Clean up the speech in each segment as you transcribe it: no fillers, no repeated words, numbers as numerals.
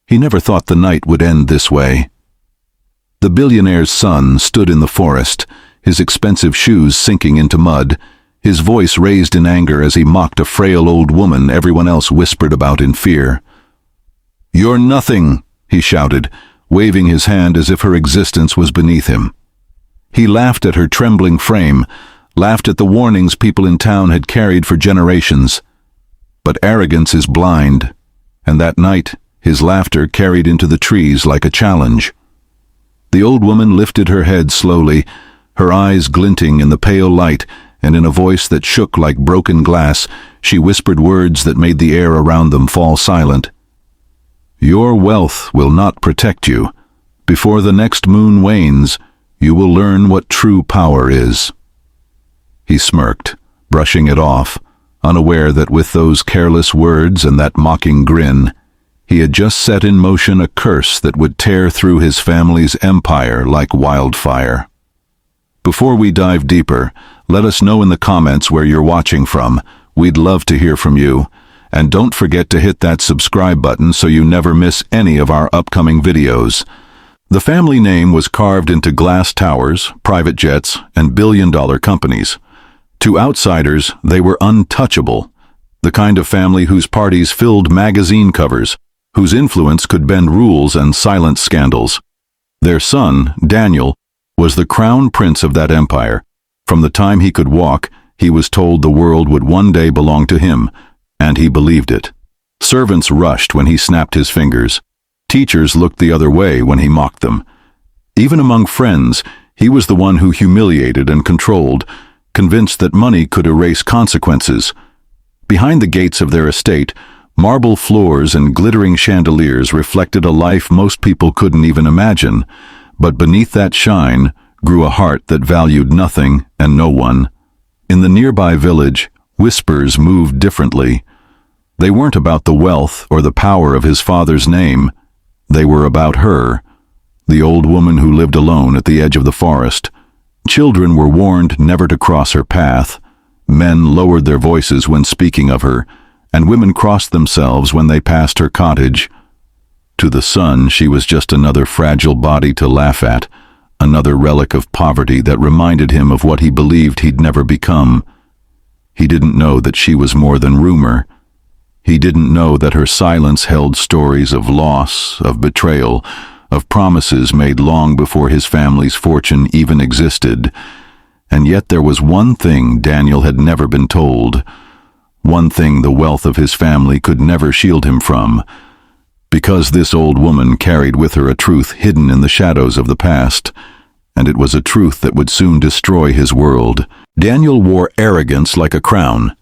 He never thought the night would end this way. The billionaire's son stood in the forest, his expensive shoes sinking into mud, his voice raised in anger as he mocked a frail old woman everyone else whispered about in fear. "You're nothing," he shouted, waving his hand as if her existence was beneath him. He laughed at her trembling frame, laughed at the warnings people in town had carried for generations. But arrogance is blind, and that night his laughter carried into the trees like a challenge. The old woman lifted her head slowly, her eyes glinting in the pale light, and in a voice that shook like broken glass, she whispered words that made the air around them fall silent. "Your wealth will not protect you. Before the next moon wanes, you will learn what true power is." He smirked, brushing it off, unaware that with those careless words and that mocking grin, he had just set in motion a curse that would tear through his family's empire like wildfire. Before we dive deeper, let us know in the comments where you're watching from. We'd love to hear from you. And don't forget to hit that subscribe button so you never miss any of our upcoming videos. The family name was carved into glass towers, private jets, and billion-dollar companies. To outsiders, they were untouchable, the kind of family whose parties filled magazine covers, whose influence could bend rules and silence scandals. Their son, Daniel, was the crown prince of that empire. From the time he could walk, he was told the world would one day belong to him, and he believed it. Servants rushed when he snapped his fingers. Teachers looked the other way when he mocked them. Even among friends, he was the one who humiliated and controlled, convinced that money could erase consequences. Behind the gates of their estate, marble floors and glittering chandeliers reflected a life most people couldn't even imagine, but beneath that shine grew a heart that valued nothing and no one. In the nearby village, whispers moved differently. They weren't about the wealth or the power of his father's name. They were about her, the old woman who lived alone at the edge of the forest. Children were warned never to cross her path. Men lowered their voices when speaking of her, and women crossed themselves when they passed her cottage. To the son, she was just another fragile body to laugh at, another relic of poverty that reminded him of what he believed he'd never become. He didn't know that she was more than rumor. He didn't know that her silence held stories of loss, of betrayal, of promises made long before his family's fortune even existed. And yet there was one thing Daniel had never been told, one thing the wealth of his family could never shield him from, because this old woman carried with her a truth hidden in the shadows of the past, and it was a truth that would soon destroy his world. Daniel wore arrogance like a crown.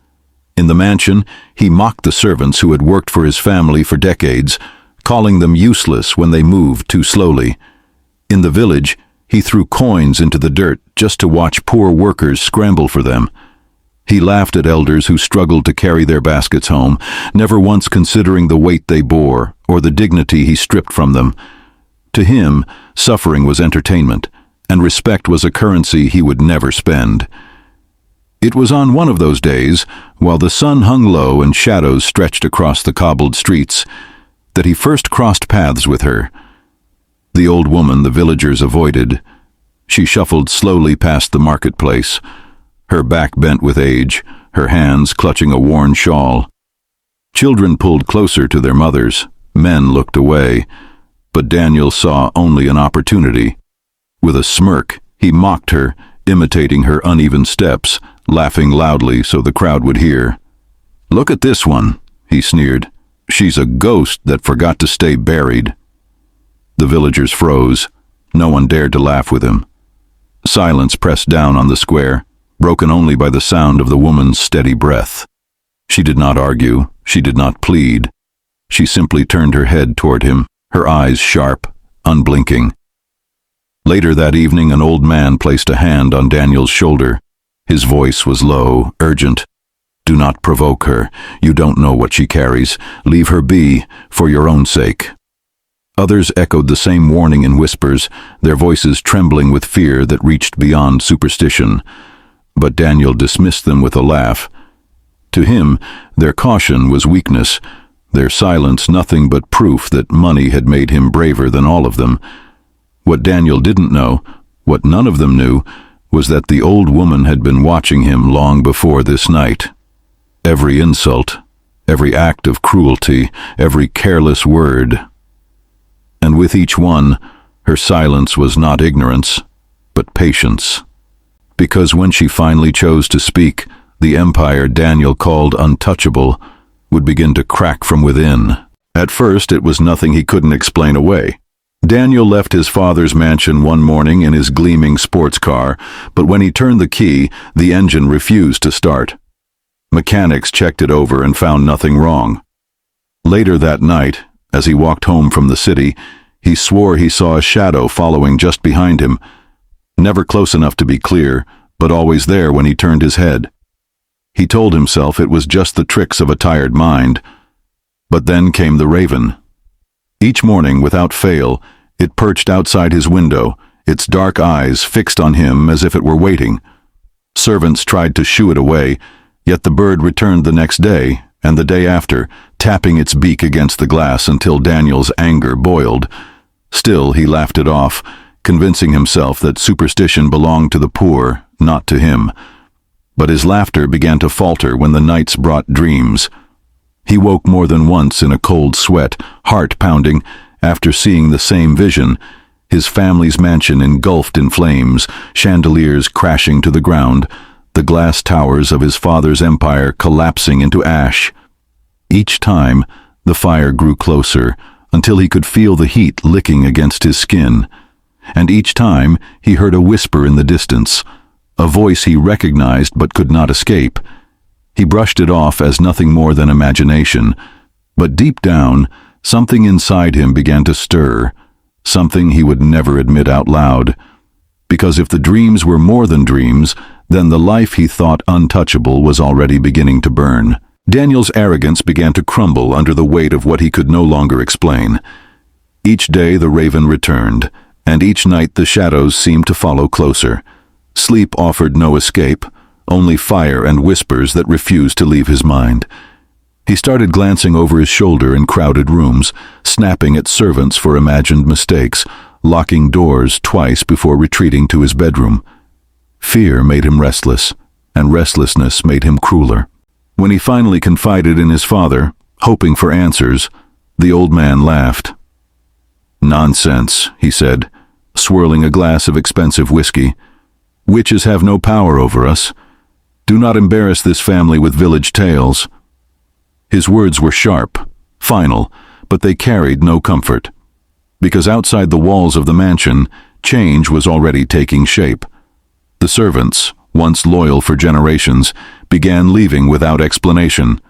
In the mansion, he mocked the servants who had worked for his family for decades, calling them useless when they moved too slowly. In the village, he threw coins into the dirt just to watch poor workers scramble for them. He laughed at elders who struggled to carry their baskets home, never once considering the weight they bore or the dignity he stripped from them. To him, suffering was entertainment, and respect was a currency he would never spend. It was on one of those days, while the sun hung low and shadows stretched across the cobbled streets, that he first crossed paths with her. The old woman the villagers avoided. She shuffled slowly past the marketplace, her back bent with age, her hands clutching a worn shawl. Children pulled closer to their mothers, men looked away, but Daniel saw only an opportunity. With a smirk, he mocked her, imitating her uneven steps, laughing loudly so the crowd would hear. "Look at this one," he sneered. "She's a ghost that forgot to stay buried." The villagers froze. No one dared to laugh with him. Silence pressed down on the square, broken only by the sound of the woman's steady breath. She did not argue, she did not plead. She simply turned her head toward him, her eyes sharp, unblinking. Later that evening, an old man placed a hand on Daniel's shoulder. His voice was low, urgent. "Do not provoke her. You don't know what she carries. Leave her be, for your own sake." Others echoed the same warning in whispers, their voices trembling with fear that reached beyond superstition. But Daniel dismissed them with a laugh. To him, their caution was weakness, their silence nothing but proof that money had made him braver than all of them. What Daniel didn't know, what none of them knew, was that the old woman had been watching him long before this night. Every insult, every act of cruelty, every careless word. And with each one, her silence was not ignorance, but patience. Because when she finally chose to speak, the empire Daniel called untouchable would begin to crack from within. At first, it was nothing he couldn't explain away. Daniel left his father's mansion one morning in his gleaming sports car, but when he turned the key, the engine refused to start. Mechanics checked it over and found nothing wrong. Later that night, as he walked home from the city, he swore he saw a shadow following just behind him, never close enough to be clear, but always there when he turned his head. He told himself it was just the tricks of a tired mind. But then came the raven. Each morning, without fail, it perched outside his window, its dark eyes fixed on him as if it were waiting. Servants tried to shoo it away, yet the bird returned the next day, and the day after, tapping its beak against the glass until Daniel's anger boiled. Still, he laughed it off, convincing himself that superstition belonged to the poor, not to him. But his laughter began to falter when the nights brought dreams. He woke more than once in a cold sweat, heart pounding, after seeing the same vision, his family's mansion engulfed in flames, chandeliers crashing to the ground, the glass towers of his father's empire collapsing into ash. Each time, the fire grew closer, until he could feel the heat licking against his skin. And each time, he heard a whisper in the distance, a voice he recognized but could not escape. He brushed it off as nothing more than imagination, but deep down, something inside him began to stir, something he would never admit out loud. Because if the dreams were more than dreams, then the life he thought untouchable was already beginning to burn. Daniel's arrogance began to crumble under the weight of what he could no longer explain. Each day the raven returned, and each night the shadows seemed to follow closer. Sleep offered no escape, only fire and whispers that refused to leave his mind. He started glancing over his shoulder in crowded rooms, snapping at servants for imagined mistakes, locking doors twice before retreating to his bedroom. Fear made him restless, and restlessness made him crueler. When he finally confided in his father, hoping for answers, the old man laughed. "Nonsense," he said, swirling a glass of expensive whiskey. "Witches have no power over us. Do not embarrass this family with village tales." His words were sharp, final, but they carried no comfort. Because outside the walls of the mansion, change was already taking shape. The servants, once loyal for generations, began leaving without explanation.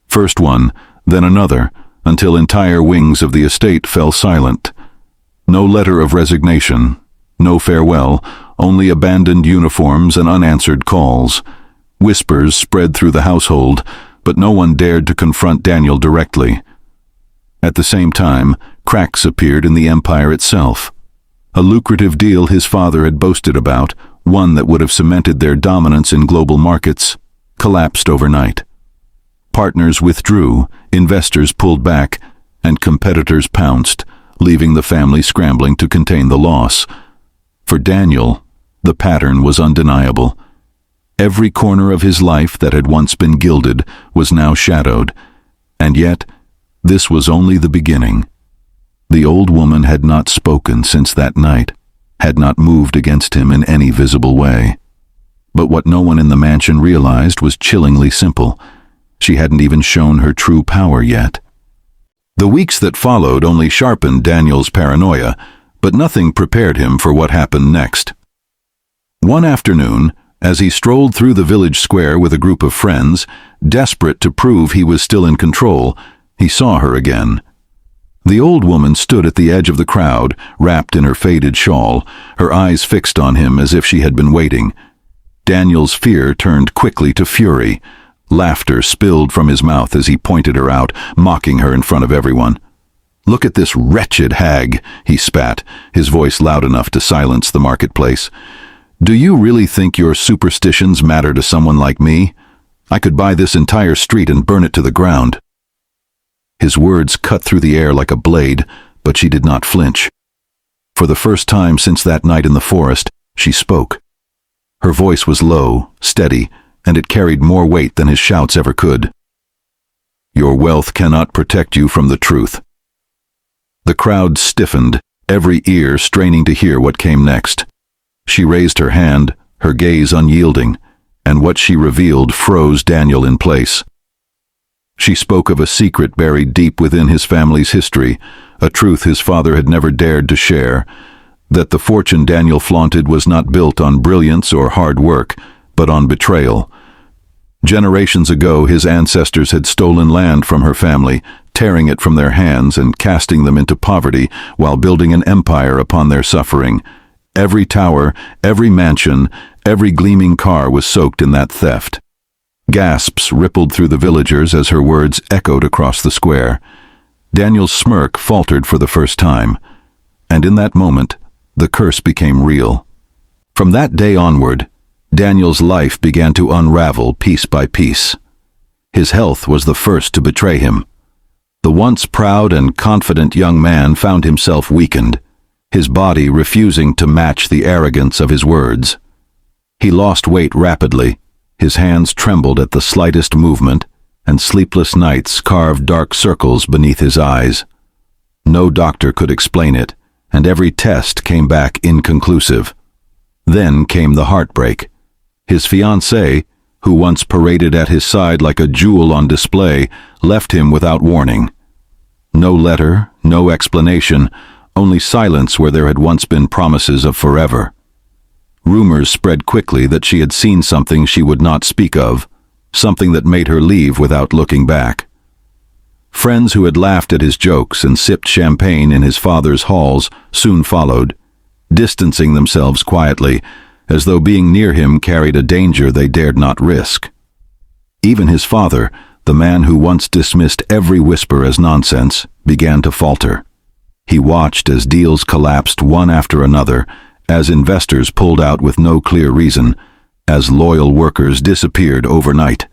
First one, then another, until entire wings of the estate fell silent. No letter of resignation, no farewell, only abandoned uniforms and unanswered calls. Whispers spread through the household, but no one dared to confront Daniel directly. At the same time, cracks appeared in the empire itself. A lucrative deal his father had boasted about, one that would have cemented their dominance in global markets, collapsed overnight. Partners withdrew, investors pulled back, and competitors pounced, leaving the family scrambling to contain the loss. For Daniel, the pattern was undeniable. Every corner of his life that had once been gilded was now shadowed, and yet this was only the beginning. The old woman had not spoken since that night, had not moved against him in any visible way. But what no one in the mansion realized was chillingly simple. She hadn't even shown her true power yet. The weeks that followed only sharpened Daniel's paranoia, but nothing prepared him for what happened next. One afternoon, as he strolled through the village square with a group of friends, desperate to prove he was still in control, he saw her again. The old woman stood at the edge of the crowd, wrapped in her faded shawl, her eyes fixed on him as if she had been waiting. Daniel's fear turned quickly to fury. Laughter spilled from his mouth as he pointed her out, mocking her in front of everyone. "Look at this wretched hag," he spat, his voice loud enough to silence the marketplace. "Do you really think your superstitions matter to someone like me? I could buy this entire street and burn it to the ground." His words cut through the air like a blade, but she did not flinch. For the first time since that night in the forest, she spoke. Her voice was low, steady, and it carried more weight than his shouts ever could. "Your wealth cannot protect you from the truth." The crowd stiffened, every ear straining to hear what came next. She raised her hand, her gaze unyielding, and what she revealed froze Daniel in place. She spoke of a secret buried deep within his family's history, a truth his father had never dared to share, that the fortune Daniel flaunted was not built on brilliance or hard work, but on betrayal. Generations ago, his ancestors had stolen land from her family, tearing it from their hands and casting them into poverty while building an empire upon their suffering. Every tower, every mansion, every gleaming car was soaked in that theft. Gasps rippled through the villagers as her words echoed across the square. Daniel's smirk faltered for the first time, and in that moment, the curse became real. From that day onward, Daniel's life began to unravel piece by piece. His health was the first to betray him. The once proud and confident young man found himself weakened, his body refusing to match the arrogance of his words. He lost weight rapidly, his hands trembled at the slightest movement, and sleepless nights carved dark circles beneath his eyes. No doctor could explain it, and every test came back inconclusive. Then came the heartbreak. His fiancée, who once paraded at his side like a jewel on display, left him without warning. No letter, no explanation, only silence where there had once been promises of forever. Rumors spread quickly that she had seen something she would not speak of, something that made her leave without looking back. Friends who had laughed at his jokes and sipped champagne in his father's halls soon followed, distancing themselves quietly, as though being near him carried a danger they dared not risk. Even his father, the man who once dismissed every whisper as nonsense, began to falter. He watched as deals collapsed one after another, as investors pulled out with no clear reason, as loyal workers disappeared overnight.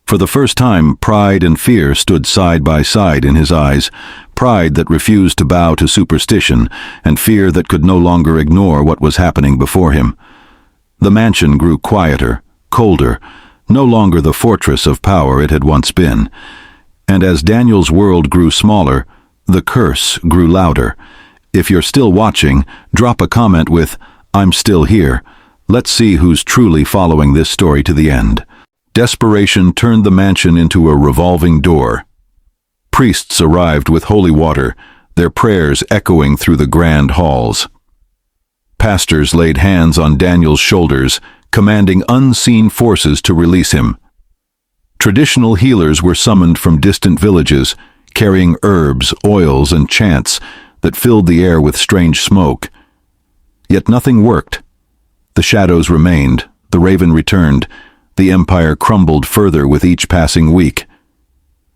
For the first time, pride and fear stood side by side in his eyes, pride that refused to bow to superstition, and fear that could no longer ignore what was happening before him. The mansion grew quieter, colder, no longer the fortress of power it had once been. And as Daniel's world grew smaller, the curse grew louder. If you're still watching, drop a comment with, "I'm still here." Let's see who's truly following this story to the end. Desperation turned the mansion into a revolving door. Priests arrived with holy water, their prayers echoing through the grand halls. Pastors laid hands on Daniel's shoulders, commanding unseen forces to release him. Traditional healers were summoned from distant villages, carrying herbs, oils, and chants that filled the air with strange smoke. Yet nothing worked. The shadows remained, the raven returned, the empire crumbled further with each passing week.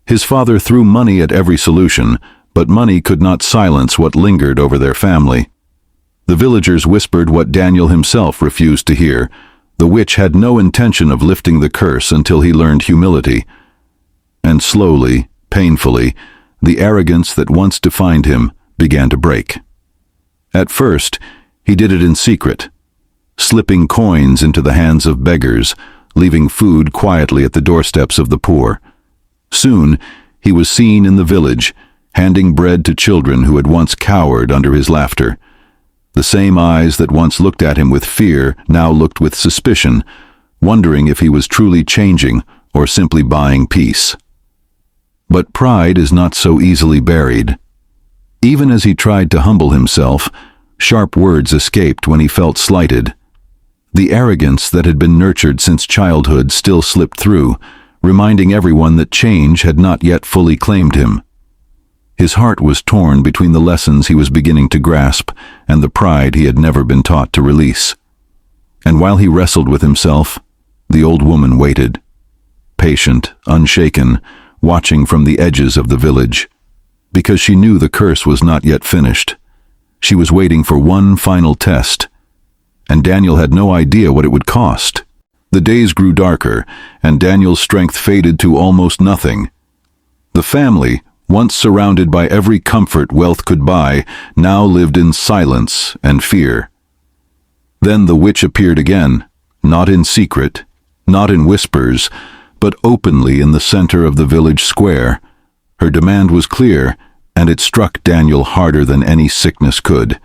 His father threw money at every solution, but money could not silence what lingered over their family. The villagers whispered what Daniel himself refused to hear. The witch had no intention of lifting the curse until he learned humility. And slowly, painfully, the arrogance that once defined him began to break. At first, he did it in secret, slipping coins into the hands of beggars, leaving food quietly at the doorsteps of the poor. Soon, he was seen in the village, handing bread to children who had once cowered under his laughter. The same eyes that once looked at him with fear now looked with suspicion, wondering if he was truly changing or simply buying peace. But pride is not so easily buried. Even as he tried to humble himself, sharp words escaped when he felt slighted. The arrogance that had been nurtured since childhood still slipped through, reminding everyone that change had not yet fully claimed him. His heart was torn between the lessons he was beginning to grasp and the pride he had never been taught to release. And while he wrestled with himself, the old woman waited, patient, unshaken, watching from the edges of the village. Because she knew the curse was not yet finished. She was waiting for one final test, and Daniel had no idea what it would cost. The days grew darker, and Daniel's strength faded to almost nothing. The family, once surrounded by every comfort wealth could buy, now lived in silence and fear. Then the witch appeared again, not in secret, not in whispers, but openly in the center of the village square. Her demand was clear, and it struck Daniel harder than any sickness could.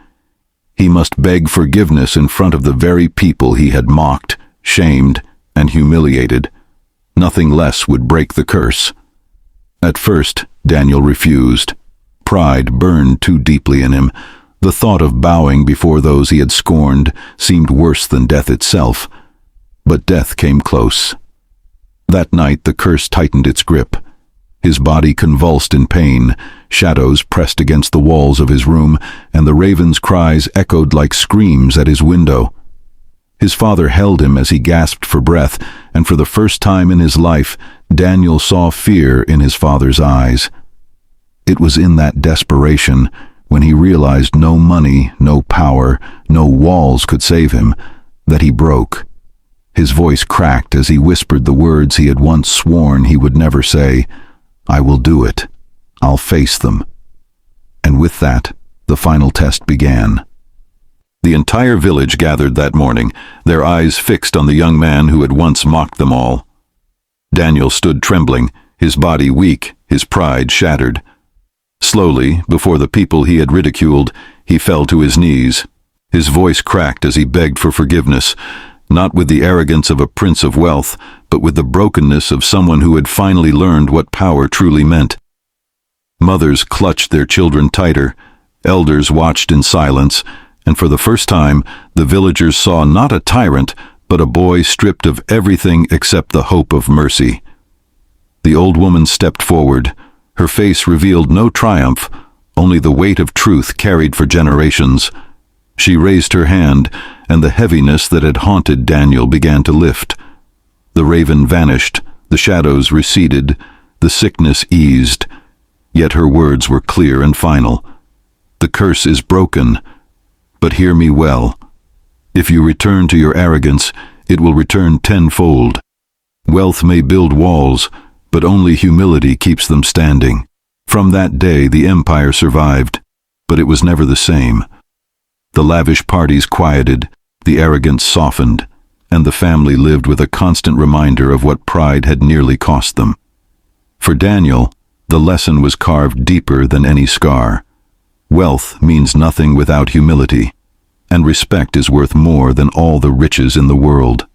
He must beg forgiveness in front of the very people he had mocked, shamed, and humiliated. Nothing less would break the curse. At first, Daniel refused. Pride burned too deeply in him. The thought of bowing before those he had scorned seemed worse than death itself. But death came close. That night the curse tightened its grip. His body convulsed in pain, shadows pressed against the walls of his room, and the raven's cries echoed like screams at his window. His father held him as he gasped for breath, and for the first time in his life, Daniel saw fear in his father's eyes. It was in that desperation, when he realized no money, no power, no walls could save him, that he broke. His voice cracked as he whispered the words he had once sworn he would never say. "I will do it. I'll face them." And with that, the final test began. The entire village gathered that morning, their eyes fixed on the young man who had once mocked them all. Daniel stood trembling, his body weak, his pride shattered. Slowly, before the people he had ridiculed, he fell to his knees. His voice cracked as he begged for forgiveness, not with the arrogance of a prince of wealth, but with the brokenness of someone who had finally learned what power truly meant. Mothers clutched their children tighter, elders watched in silence, and for the first time, the villagers saw not a tyrant, but a boy stripped of everything except the hope of mercy. The old woman stepped forward. Her face revealed no triumph, only the weight of truth carried for generations. She raised her hand, and the heaviness that had haunted Daniel began to lift. The raven vanished, the shadows receded, the sickness eased. Yet her words were clear and final. "The curse is broken, but hear me well. If you return to your arrogance, it will return tenfold. Wealth may build walls, but only humility keeps them standing." From that day the empire survived, but it was never the same. The lavish parties quieted, the arrogance softened, and the family lived with a constant reminder of what pride had nearly cost them. For Daniel, the lesson was carved deeper than any scar. Wealth means nothing without humility, and respect is worth more than all the riches in the world.